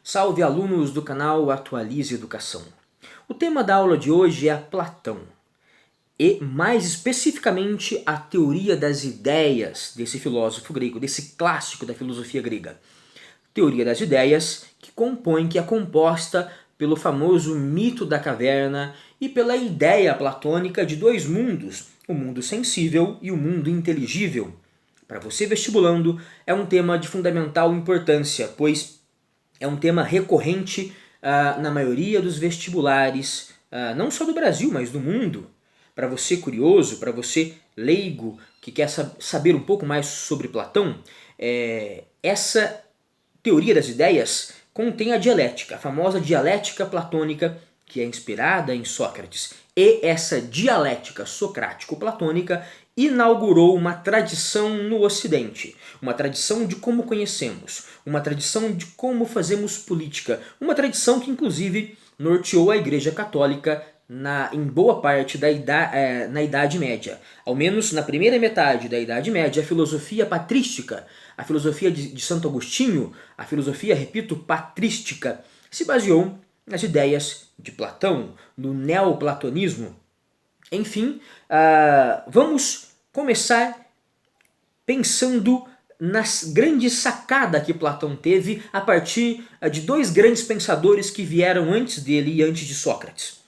Salve alunos do canal Atualize Educação. O tema da aula de hoje é Platão e mais especificamente a teoria das ideias desse filósofo grego, desse clássico da filosofia grega. Teoria das ideias que é composta pelo famoso mito da caverna e pela ideia platônica de dois mundos, o mundo sensível e o mundo inteligível. Para você vestibulando, é um tema de fundamental importância, pois é um tema recorrente na maioria dos vestibulares, não só do Brasil, mas do mundo. Para você curioso, para você leigo, que quer saber um pouco mais sobre Platão, essa teoria das ideias contém a dialética, a famosa dialética platônica, que é inspirada em Sócrates. E essa dialética socrático-platônica inaugurou uma tradição no Ocidente, uma tradição de como conhecemos, uma tradição de como fazemos política, uma tradição que inclusive norteou a Igreja Católica em boa parte na Idade Média. Ao menos na primeira metade da Idade Média, a filosofia patrística, a filosofia de Santo Agostinho, a filosofia, repito, patrística, se baseou nas ideias de Platão, no neoplatonismo. Enfim, vamos começar pensando na grande sacada que Platão teve a partir de dois grandes pensadores que vieram antes dele e antes de Sócrates.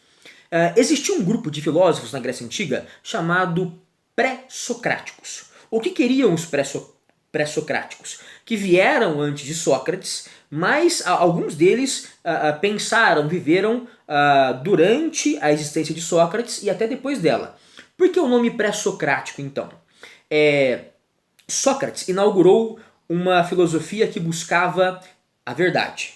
Existia um grupo de filósofos na Grécia Antiga chamado pré-socráticos. O que queriam os pré-socráticos? Que vieram antes de Sócrates, mas alguns deles pensaram, viveram durante a existência de Sócrates e até depois dela. Por que o nome pré-socrático, então? Sócrates inaugurou uma filosofia que buscava a verdade,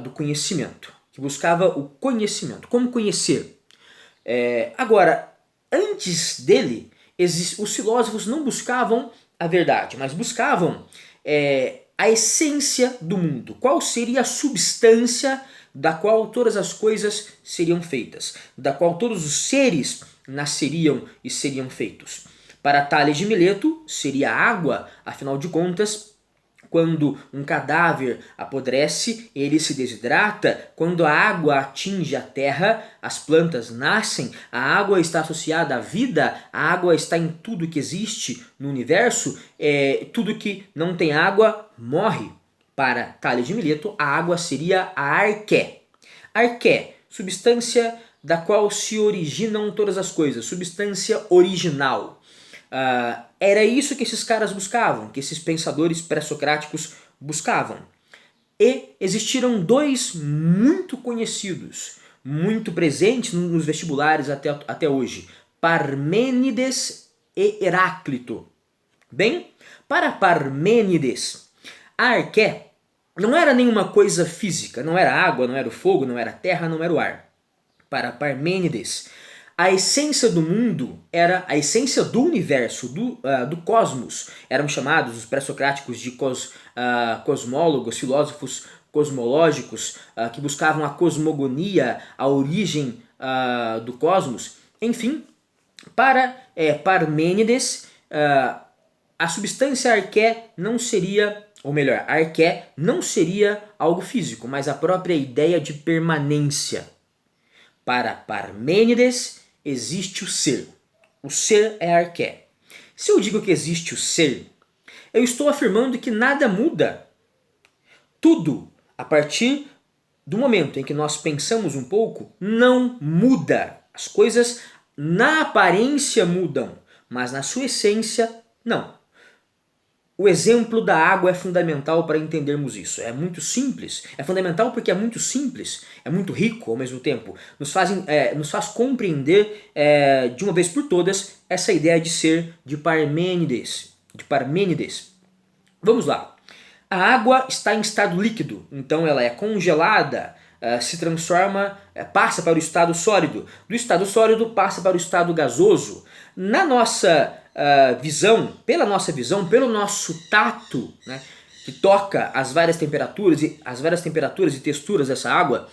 do conhecimento, que buscava o conhecimento, como conhecer. Agora, antes dele, os filósofos não buscavam a verdade, mas buscavam a essência do mundo. Qual seria a substância da qual todas as coisas seriam feitas, da qual todos os seres nasceriam e seriam feitos. Para Tales de Mileto, seria a água, afinal de contas, quando um cadáver apodrece, ele se desidrata. Quando a água atinge a terra, as plantas nascem. A água está associada à vida. A água está em tudo que existe no universo. Tudo que não tem água morre. Para Tales de Mileto, a água seria a arqué. Arqué, substância da qual se originam todas as coisas, substância original. Era isso que esses caras buscavam, que esses pensadores pré-socráticos buscavam. E existiram dois muito conhecidos, muito presentes nos vestibulares até hoje, Parmênides e Heráclito. Bem, para Parmênides, a arqué não era nenhuma coisa física, não era água, não era o fogo, não era a terra, não era o ar. Para Parmênides, a essência do mundo era a essência do universo, do cosmos. Eram chamados os pré-socráticos de cosmólogos, filósofos cosmológicos, que buscavam a cosmogonia, a origem do cosmos. Enfim, para Parmênides, a substância arqué não seria, ou melhor, a arqué não seria algo físico, mas a própria ideia de permanência. Para Parmênides, existe o ser. O ser é a arqué. Se eu digo que existe o ser, eu estou afirmando que nada muda. Tudo, a partir do momento em que nós pensamos um pouco, não muda. As coisas na aparência mudam, mas na sua essência, não. O exemplo da água é fundamental para entendermos isso. É muito simples. É fundamental porque é muito simples, é muito rico ao mesmo tempo. Nos faz compreender de uma vez por todas essa ideia de ser de Parmênides. Vamos lá. A água está em estado líquido, então ela é congelada, se transforma, passa para o estado sólido. Do estado sólido passa para o estado gasoso. Na nossa visão, pelo nosso tato, né, que toca as várias temperaturas e texturas dessa água,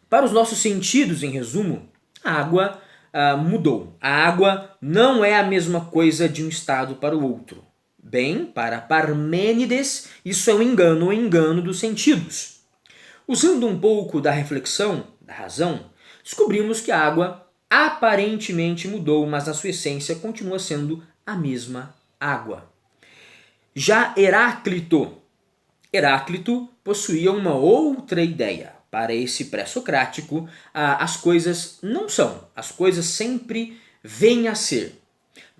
para os nossos sentidos, em resumo, a água mudou. A água não é a mesma coisa de um estado para o outro. Bem, para Parmênides, isso é um engano dos sentidos. Usando um pouco da reflexão, da razão, descobrimos que a água aparentemente mudou, mas na sua essência continua sendo a mesma água. Já Heráclito possuía uma outra ideia. Para esse pré-socrático, as coisas não são, as coisas sempre vêm a ser.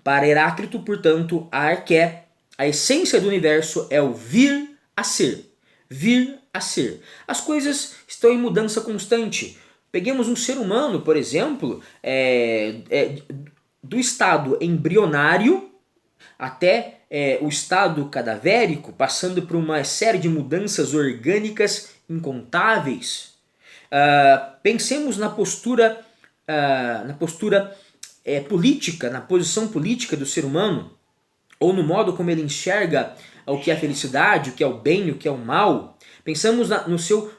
Para Heráclito, portanto, a arqué, a essência do universo é o vir a ser. Vir a ser. As coisas estão em mudança constante. Peguemos um ser humano, por exemplo, do estado embrionário até o estado cadavérico, passando por uma série de mudanças orgânicas incontáveis. Pensemos na postura política, na posição política do ser humano, ou no modo como ele enxerga o que é felicidade, o que é o bem, o que é o mal. Pensamos no seu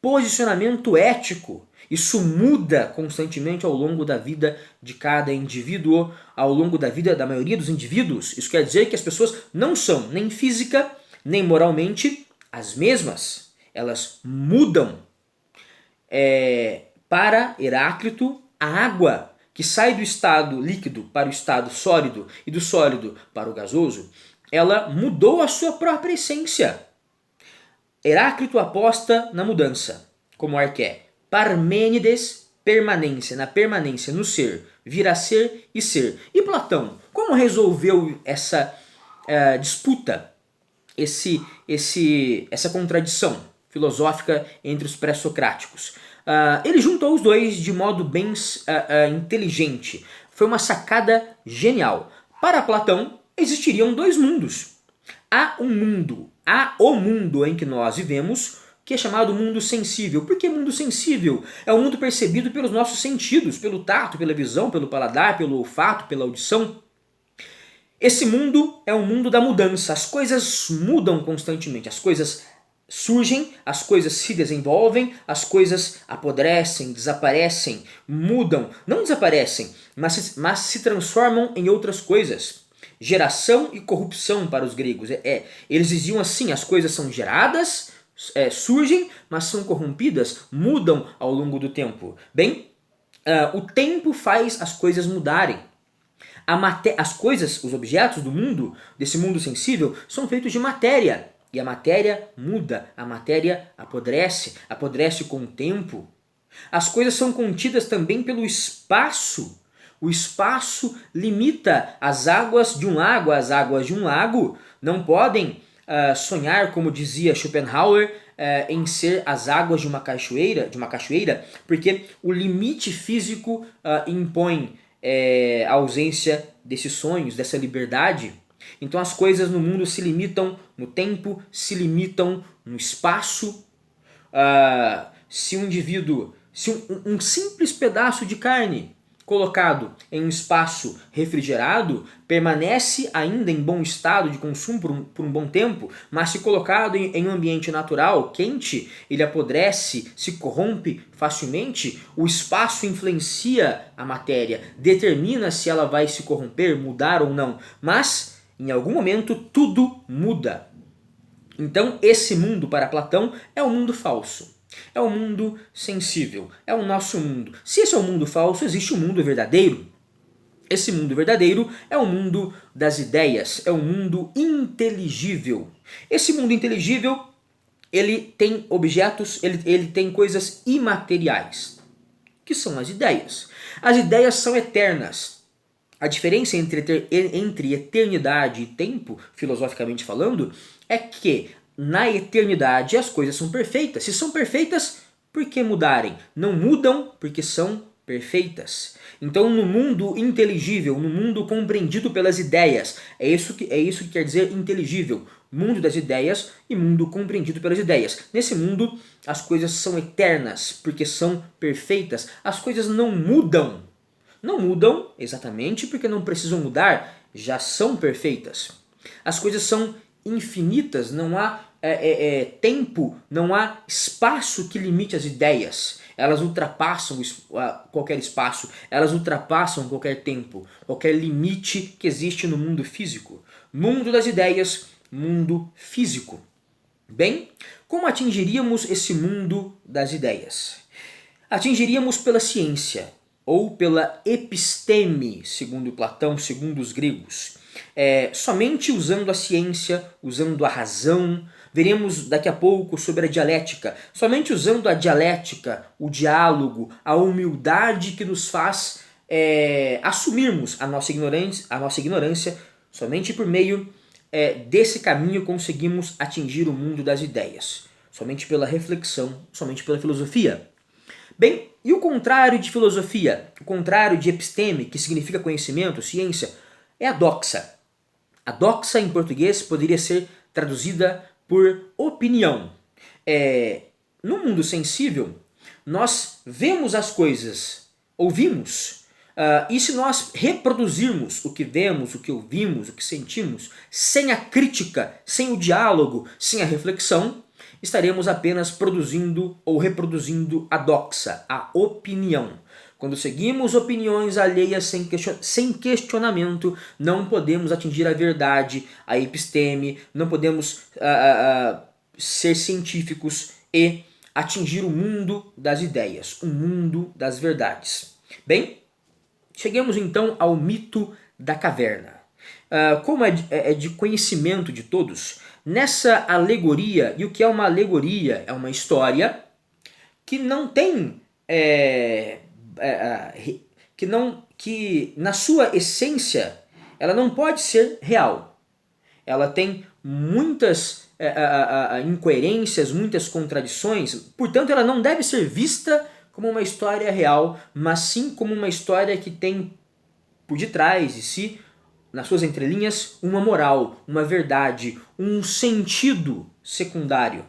posicionamento ético. Isso muda constantemente ao longo da vida de cada indivíduo, ao longo da vida da maioria dos indivíduos. Isso quer dizer que as pessoas não são nem física, nem moralmente as mesmas. Elas mudam. Para Heráclito, a água que sai do estado líquido para o estado sólido e do sólido para o gasoso, ela mudou a sua própria essência. Heráclito aposta na mudança, como arqué. Parmênides, permanência, na permanência, no ser, vir a ser e ser. E Platão, como resolveu essa disputa, essa contradição filosófica entre os pré-socráticos? Ele juntou os dois de modo bem inteligente. Foi uma sacada genial. Para Platão, existiriam dois mundos. Há o mundo em que nós vivemos, que é chamado mundo sensível. Por que mundo sensível? É o mundo percebido pelos nossos sentidos, pelo tato, pela visão, pelo paladar, pelo olfato, pela audição. Esse mundo é um mundo da mudança. As coisas mudam constantemente. As coisas surgem, as coisas se desenvolvem, as coisas apodrecem, desaparecem, mudam. Não desaparecem, mas se transformam em outras coisas. Geração e corrupção para os gregos. Eles diziam assim, as coisas são geradas, surgem, mas são corrompidas, mudam ao longo do tempo. Bem, o tempo faz as coisas mudarem. As coisas, os objetos do mundo, desse mundo sensível, são feitos de matéria. E a matéria muda, a matéria apodrece com o tempo. As coisas são contidas também pelo espaço. O espaço limita as águas de um lago. As águas de um lago não podem sonhar, como dizia Schopenhauer, em ser as águas de uma cachoeira, porque o limite físico impõe a ausência desses sonhos, dessa liberdade. Então as coisas no mundo se limitam no tempo, se limitam no espaço. Se um simples pedaço de carne colocado em um espaço refrigerado permanece ainda em bom estado de consumo por um bom tempo, mas se colocado em um ambiente natural, quente, ele apodrece, se corrompe facilmente. O espaço influencia a matéria, determina se ela vai se corromper, mudar ou não, mas em algum momento tudo muda. Então esse mundo para Platão é um mundo falso. É um mundo sensível, é o nosso mundo. Se esse é um mundo falso, existe um mundo verdadeiro. Esse mundo verdadeiro é o mundo das ideias, é um mundo inteligível. Esse mundo inteligível, ele tem objetos, ele tem coisas imateriais, que são as ideias. As ideias são eternas. A diferença entre eternidade e tempo, filosoficamente falando, é que na eternidade as coisas são perfeitas. Se são perfeitas, por que mudarem? Não mudam porque são perfeitas. Então no mundo inteligível, no mundo compreendido pelas ideias, é isso que quer dizer inteligível. Mundo das ideias e mundo compreendido pelas ideias. Nesse mundo as coisas são eternas porque são perfeitas. As coisas não mudam. Não mudam exatamente porque não precisam mudar, já são perfeitas. As coisas são infinitas, não há tempo, não há espaço que limite as ideias. Elas ultrapassam qualquer espaço, elas ultrapassam qualquer tempo, qualquer limite que existe no mundo físico. Mundo das ideias, mundo físico. Bem, como atingiríamos esse mundo das ideias? Atingiríamos pela ciência, ou pela episteme, segundo Platão, segundo os gregos. Somente usando a ciência, usando a razão. Veremos daqui a pouco sobre a dialética. Somente usando a dialética, o diálogo, a humildade que nos faz assumirmos a nossa ignorância, somente por meio desse caminho conseguimos atingir o mundo das ideias. Somente pela reflexão, somente pela filosofia. Bem, e o contrário de filosofia, o contrário de episteme, que significa conhecimento, ciência, é a doxa. A doxa em português poderia ser traduzida por opinião. No mundo sensível, nós vemos as coisas, ouvimos, e se nós reproduzirmos o que vemos, o que ouvimos, o que sentimos, sem a crítica, sem o diálogo, sem a reflexão, estaremos apenas produzindo ou reproduzindo a doxa, a opinião. Quando seguimos opiniões alheias sem questionamento, não podemos atingir a verdade, a episteme, não podemos ser científicos e atingir o mundo das ideias, o mundo das verdades. Bem, chegamos então ao mito da caverna. Como é de conhecimento de todos, nessa alegoria, e o que é uma alegoria? É uma história que não tem, que na sua essência, ela não pode ser real. Ela tem muitas incoerências, muitas contradições, portanto ela não deve ser vista como uma história real, mas sim como uma história que tem por detrás de si, nas suas entrelinhas, uma moral, uma verdade, um sentido secundário.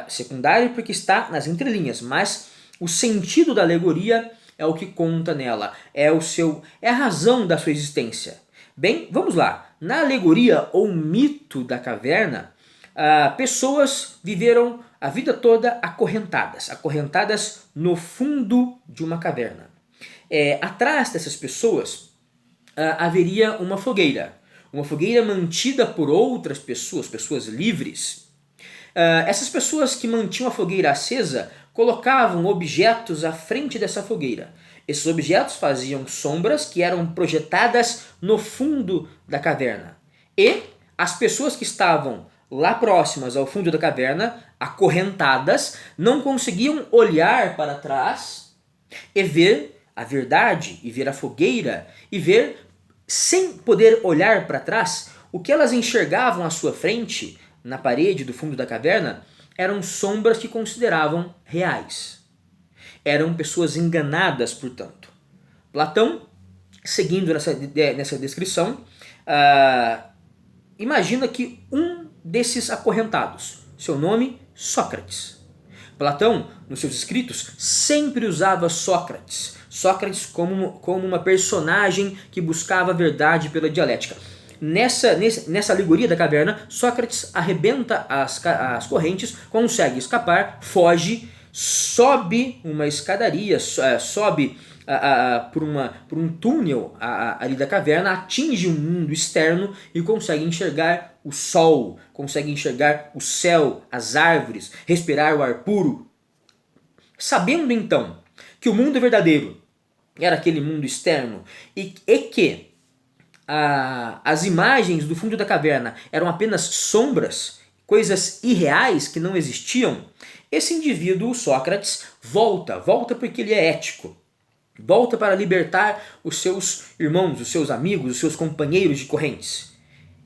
Secundário porque está nas entrelinhas, mas o sentido da alegoria é o que conta nela, é a razão da sua existência. Bem, vamos lá. Na alegoria ou mito da caverna, pessoas viveram a vida toda acorrentadas no fundo de uma caverna. Atrás dessas pessoas haveria uma fogueira mantida por outras pessoas livres. Essas pessoas que mantinham a fogueira acesa colocavam objetos à frente dessa fogueira. Esses objetos faziam sombras que eram projetadas no fundo da caverna. E as pessoas que estavam lá próximas ao fundo da caverna, acorrentadas, não conseguiam olhar para trás e ver a verdade, e ver a fogueira, e ver, sem poder olhar para trás, o que elas enxergavam à sua frente, na parede do fundo da caverna, eram sombras que consideravam reais. Eram pessoas enganadas, portanto. Platão, seguindo nessa descrição, imagina que um desses acorrentados, seu nome, Sócrates. Platão, nos seus escritos, sempre usava Sócrates como uma personagem que buscava a verdade pela dialética. Nessa alegoria da caverna, Sócrates arrebenta as correntes, consegue escapar, foge, sobe uma escadaria, sobe por um túnel ali da caverna, atinge o mundo externo e consegue enxergar o sol, consegue enxergar o céu, as árvores, respirar o ar puro. Sabendo então que o mundo verdadeiro era aquele mundo externo e que as imagens do fundo da caverna eram apenas sombras, coisas irreais que não existiam, esse indivíduo, Sócrates, volta porque ele é ético. Volta para libertar os seus irmãos, os seus amigos, os seus companheiros de correntes.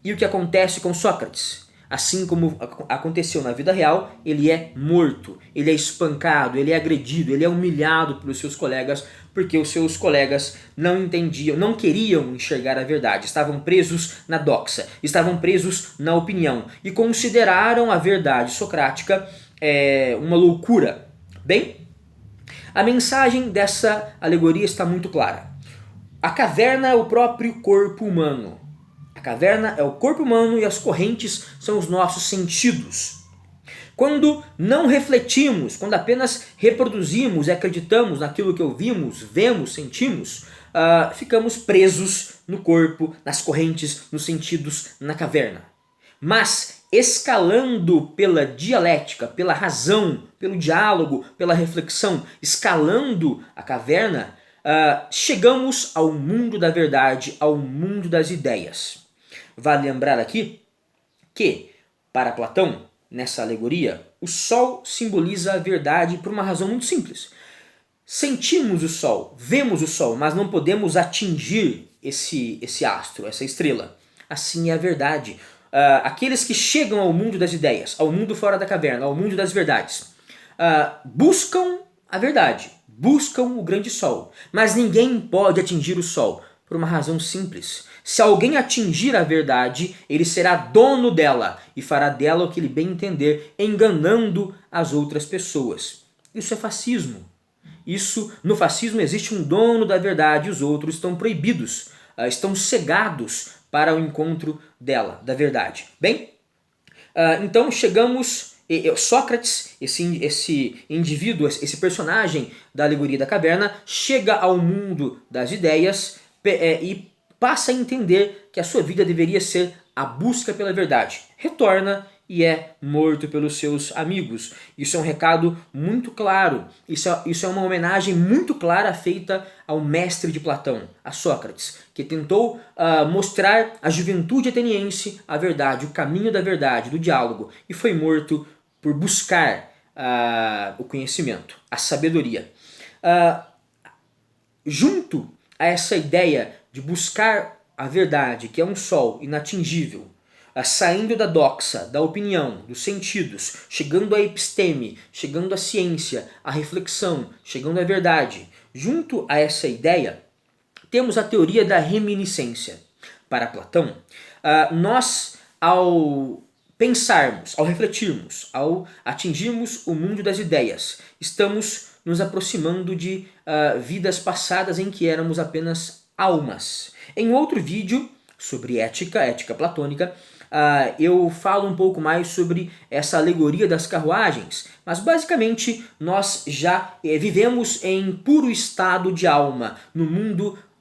E o que acontece com Sócrates? Assim como aconteceu na vida real, ele é morto, ele é espancado, ele é agredido, ele é humilhado pelos seus colegas, porque os seus colegas não entendiam, não queriam enxergar a verdade, estavam presos na doxa, estavam presos na opinião e consideraram a verdade socrática uma loucura. Bem, a mensagem dessa alegoria está muito clara. A caverna é o próprio corpo humano. A caverna é o corpo humano e as correntes são os nossos sentidos. Quando não refletimos, quando apenas reproduzimos e acreditamos naquilo que ouvimos, vemos, sentimos, ficamos presos no corpo, nas correntes, nos sentidos, na caverna. Mas escalando pela dialética, pela razão, pelo diálogo, pela reflexão, escalando a caverna, chegamos ao mundo da verdade, ao mundo das ideias. Vale lembrar aqui que, para Platão, nessa alegoria, o sol simboliza a verdade por uma razão muito simples. Sentimos o sol, vemos o sol, mas não podemos atingir esse astro, essa estrela. Assim é a verdade. Aqueles que chegam ao mundo das ideias, ao mundo fora da caverna, ao mundo das verdades, buscam a verdade, buscam o grande sol. Mas ninguém pode atingir o sol por uma razão simples. Se alguém atingir a verdade, ele será dono dela e fará dela o que ele bem entender, enganando as outras pessoas. Isso é fascismo. No fascismo existe um dono da verdade e os outros estão proibidos, estão cegados para o encontro dela, da verdade. Bem, então chegamos, Sócrates, esse indivíduo, esse personagem da alegoria da caverna, chega ao mundo das ideias e passa a entender que a sua vida deveria ser a busca pela verdade. Retorna e é morto pelos seus amigos. Isso é um recado muito claro. Isso é uma homenagem muito clara feita ao mestre de Platão, a Sócrates, que tentou mostrar à juventude ateniense a verdade, o caminho da verdade, do diálogo, e foi morto por buscar o conhecimento, a sabedoria. Junto a essa ideia de buscar a verdade, que é um sol inatingível, saindo da doxa, da opinião, dos sentidos, chegando à episteme, chegando à ciência, à reflexão, chegando à verdade. Junto a essa ideia, temos a teoria da reminiscência. Para Platão, nós, ao pensarmos, ao refletirmos, ao atingirmos o mundo das ideias, estamos nos aproximando de vidas passadas em que éramos apenas almas. Em outro vídeo sobre ética platônica, eu falo um pouco mais sobre essa alegoria das carruagens, mas basicamente nós já vivemos em puro estado de alma,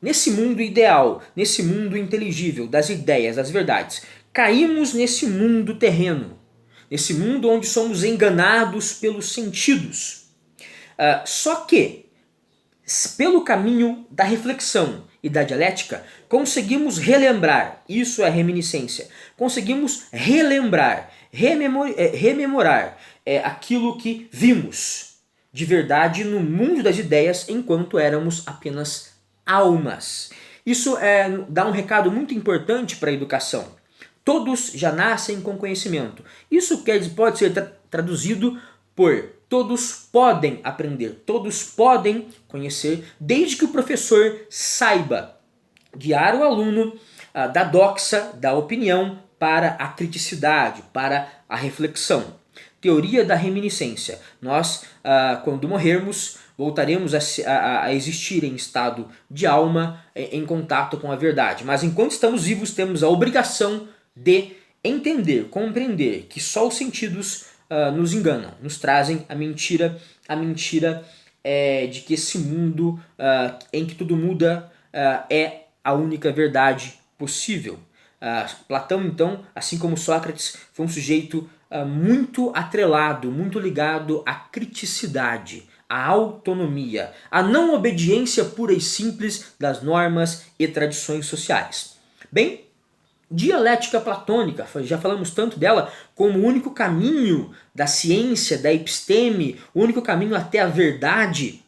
nesse mundo ideal, nesse mundo inteligível, das ideias, das verdades. Caímos nesse mundo terreno, nesse mundo onde somos enganados pelos sentidos. Só que, pelo caminho da reflexão e da dialética, conseguimos relembrar, isso é reminiscência, conseguimos relembrar, rememorar aquilo que vimos de verdade no mundo das ideias enquanto éramos apenas almas. Isso dá um recado muito importante para a educação. Todos já nascem com conhecimento. Isso pode ser traduzido por todos podem aprender, todos podem conhecer, desde que o professor saiba guiar o aluno da doxa, da opinião, para a criticidade, para a reflexão. Teoria da reminiscência. Nós, quando morrermos, voltaremos a existir em estado de alma, em contato com a verdade. Mas enquanto estamos vivos, temos a obrigação de entender, compreender que só os sentidos nos enganam, nos trazem a mentira de que esse mundo em que tudo muda é a única verdade possível. Platão, então, assim como Sócrates, foi um sujeito muito atrelado, muito ligado à criticidade, à autonomia, à não obediência pura e simples das normas e tradições sociais. Bem, dialética platônica, já falamos tanto dela como o único caminho da ciência, da episteme, o único caminho até a verdade.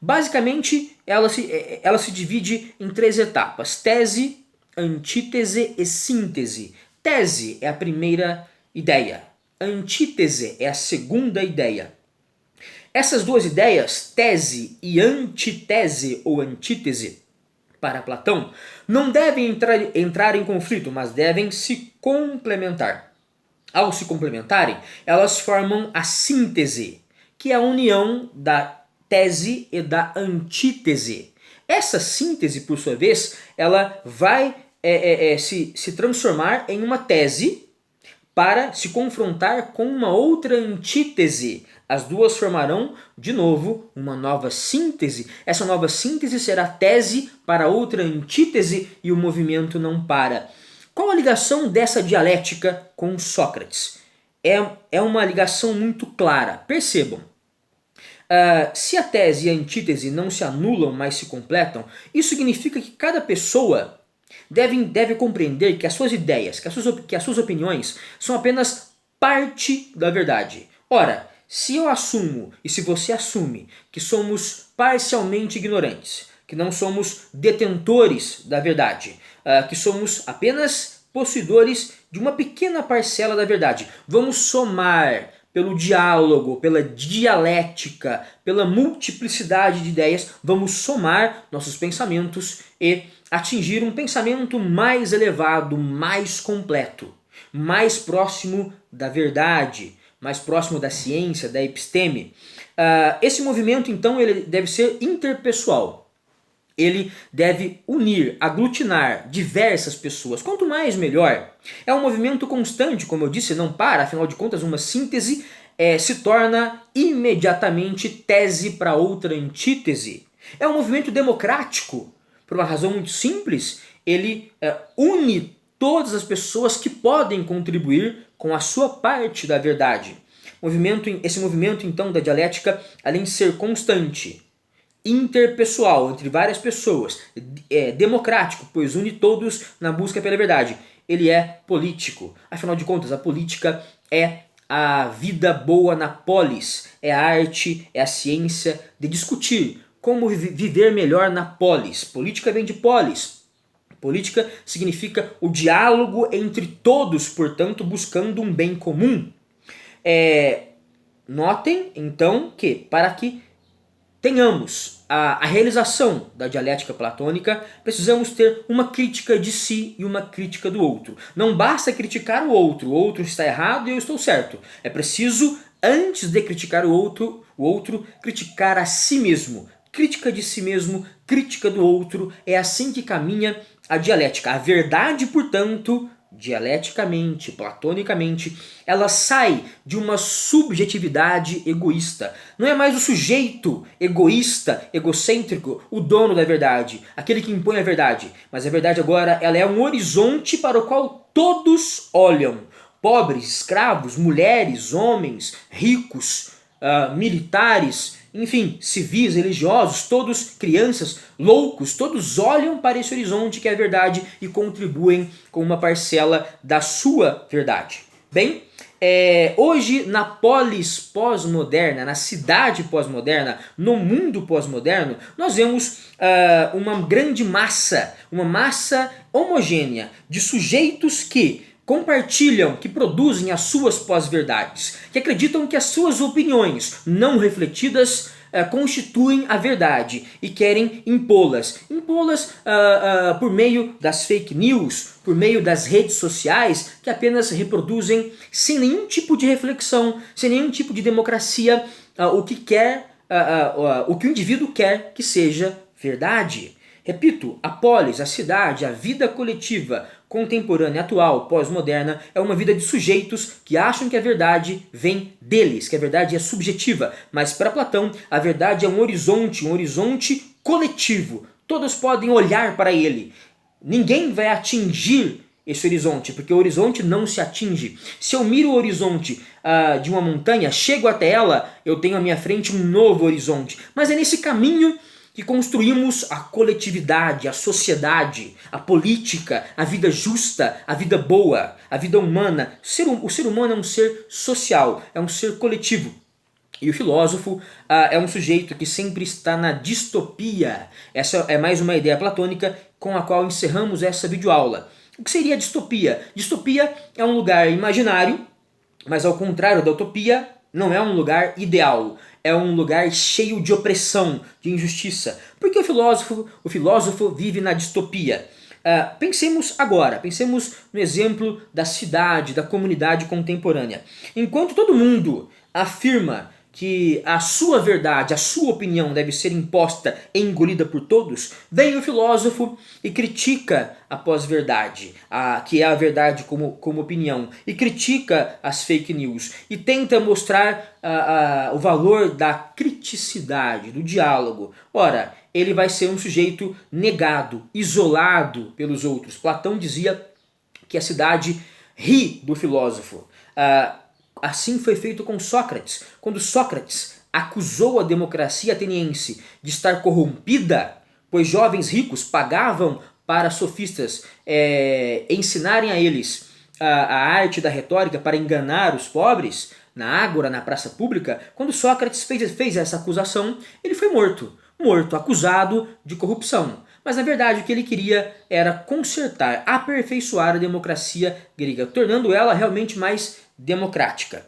Basicamente, ela se divide em 3 etapas: tese, antítese e síntese. Tese é a primeira ideia, antítese é a segunda ideia. Essas 2 ideias, tese e antítese ou antítese, para Platão, não devem entrar em conflito, mas devem se complementar. Ao se complementarem, elas formam a síntese, que é a união da tese e da antítese. Essa síntese, por sua vez, ela vai se transformar em uma tese para se confrontar com uma outra antítese. As duas formarão, de novo, uma nova síntese. Essa nova síntese será tese para outra antítese e o movimento não para. Qual a ligação dessa dialética com Sócrates? É uma ligação muito clara. Percebam, se a tese e a antítese não se anulam, mas se completam, isso significa que cada pessoa deve compreender que as suas ideias, que as suas opiniões são apenas parte da verdade. Ora, se eu assumo e se você assume que somos parcialmente ignorantes, que não somos detentores da verdade, que somos apenas possuidores de uma pequena parcela da verdade, vamos somar pelo diálogo, pela dialética, pela multiplicidade de ideias, vamos somar nossos pensamentos e atingir um pensamento mais elevado, mais completo, mais próximo da verdade, mais próximo da ciência, da episteme. Esse movimento, então, ele deve ser interpessoal. Ele deve unir, aglutinar diversas pessoas. Quanto mais, melhor. É um movimento constante, como eu disse, não para. Afinal de contas, uma síntese se torna imediatamente tese para outra antítese. É um movimento democrático. Por uma razão muito simples, ele une todas as pessoas que podem contribuir com a sua parte da verdade. Esse movimento, então, da dialética, além de ser constante, interpessoal, entre várias pessoas, democrático, pois une todos na busca pela verdade. Ele é político. Afinal de contas, a política é a vida boa na polis, é a arte, é a ciência de discutir como viver melhor na polis. Política vem de polis. Política significa o diálogo entre todos, portanto, buscando um bem comum. Notem, então, que para que tenhamos a realização da dialética platônica, precisamos ter uma crítica de si e uma crítica do outro. Não basta criticar o outro está errado e eu estou certo. É preciso, antes de criticar o outro criticar a si mesmo. Crítica de si mesmo, crítica do outro, é assim que caminha a dialética. A verdade, portanto, dialeticamente, platonicamente, ela sai de uma subjetividade egoísta. Não é mais o sujeito egoísta, egocêntrico, o dono da verdade, aquele que impõe a verdade. Mas a verdade agora ela é um horizonte para o qual todos olham. Pobres, escravos, mulheres, homens, ricos, militares, enfim, civis, religiosos, todos crianças, loucos, todos olham para esse horizonte que é a verdade e contribuem com uma parcela da sua verdade. Bem, hoje na polis pós-moderna, na cidade pós-moderna, no mundo pós-moderno, nós vemos uma grande massa, uma massa homogênea de sujeitos que compartilham, que produzem as suas pós-verdades, que acreditam que as suas opiniões não refletidas constituem a verdade e querem impô-las. Impô-las por meio das fake news, por meio das redes sociais, que apenas reproduzem sem nenhum tipo de reflexão, sem nenhum tipo de democracia, o que o indivíduo quer que seja verdade. Repito, a polis, a cidade, a vida coletiva, contemporânea, atual, pós-moderna, é uma vida de sujeitos que acham que a verdade vem deles, que a verdade é subjetiva. Mas para Platão, a verdade é um horizonte coletivo. Todos podem olhar para ele. Ninguém vai atingir esse horizonte, porque o horizonte não se atinge. Se eu miro o horizonte de uma montanha, chego até ela, eu tenho à minha frente um novo horizonte. Mas é nesse caminho que construímos a coletividade, a sociedade, a política, a vida justa, a vida boa, a vida humana. O ser humano é um ser social, é um ser coletivo. E o filósofo é um sujeito que sempre está na distopia. Essa é mais uma ideia platônica com a qual encerramos essa videoaula. O que seria a distopia? Distopia é um lugar imaginário, mas ao contrário da utopia, não é um lugar ideal. É um lugar cheio de opressão, de injustiça. Porque o filósofo vive na distopia. Pensemos agora, pensemos no exemplo da cidade, da comunidade contemporânea. Enquanto todo mundo afirma que a sua verdade, a sua opinião deve ser imposta e engolida por todos, vem o filósofo e critica a pós-verdade, que é a verdade como opinião, e critica as fake news, e tenta mostrar o valor da criticidade, do diálogo. Ora, ele vai ser um sujeito negado, isolado pelos outros. Platão dizia que a cidade ri do filósofo. Assim foi feito com Sócrates. Quando Sócrates acusou a democracia ateniense de estar corrompida, pois jovens ricos pagavam para sofistas ensinarem a eles a arte da retórica para enganar os pobres, na ágora, na praça pública, quando Sócrates fez essa acusação, ele foi morto, acusado de corrupção. Mas na verdade o que ele queria era consertar, aperfeiçoar a democracia grega, tornando ela realmente mais democrática,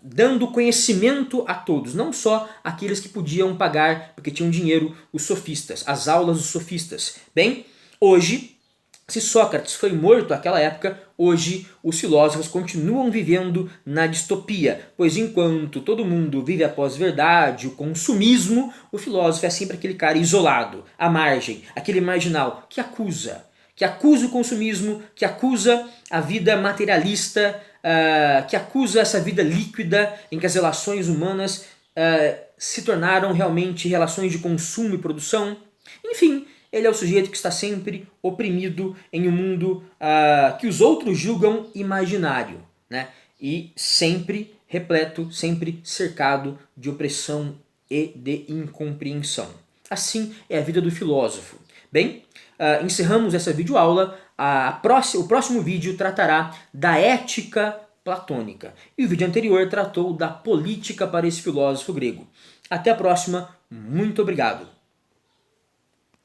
dando conhecimento a todos, não só aqueles que podiam pagar porque tinham dinheiro, os sofistas, as aulas dos sofistas. Bem, hoje, se Sócrates foi morto naquela época, hoje os filósofos continuam vivendo na distopia, pois enquanto todo mundo vive a pós-verdade, o consumismo, o filósofo é sempre aquele cara isolado, à margem, aquele marginal que acusa o consumismo, que acusa a vida materialista, que acusa essa vida líquida em que as relações humanas se tornaram realmente relações de consumo e produção. Enfim, ele é o sujeito que está sempre oprimido em um mundo que os outros julgam imaginário, né? E sempre repleto, sempre cercado de opressão e de incompreensão. Assim é a vida do filósofo. Bem, encerramos essa videoaula. O próximo vídeo tratará da ética platônica. E o vídeo anterior tratou da política para esse filósofo grego. Até a próxima. Muito obrigado.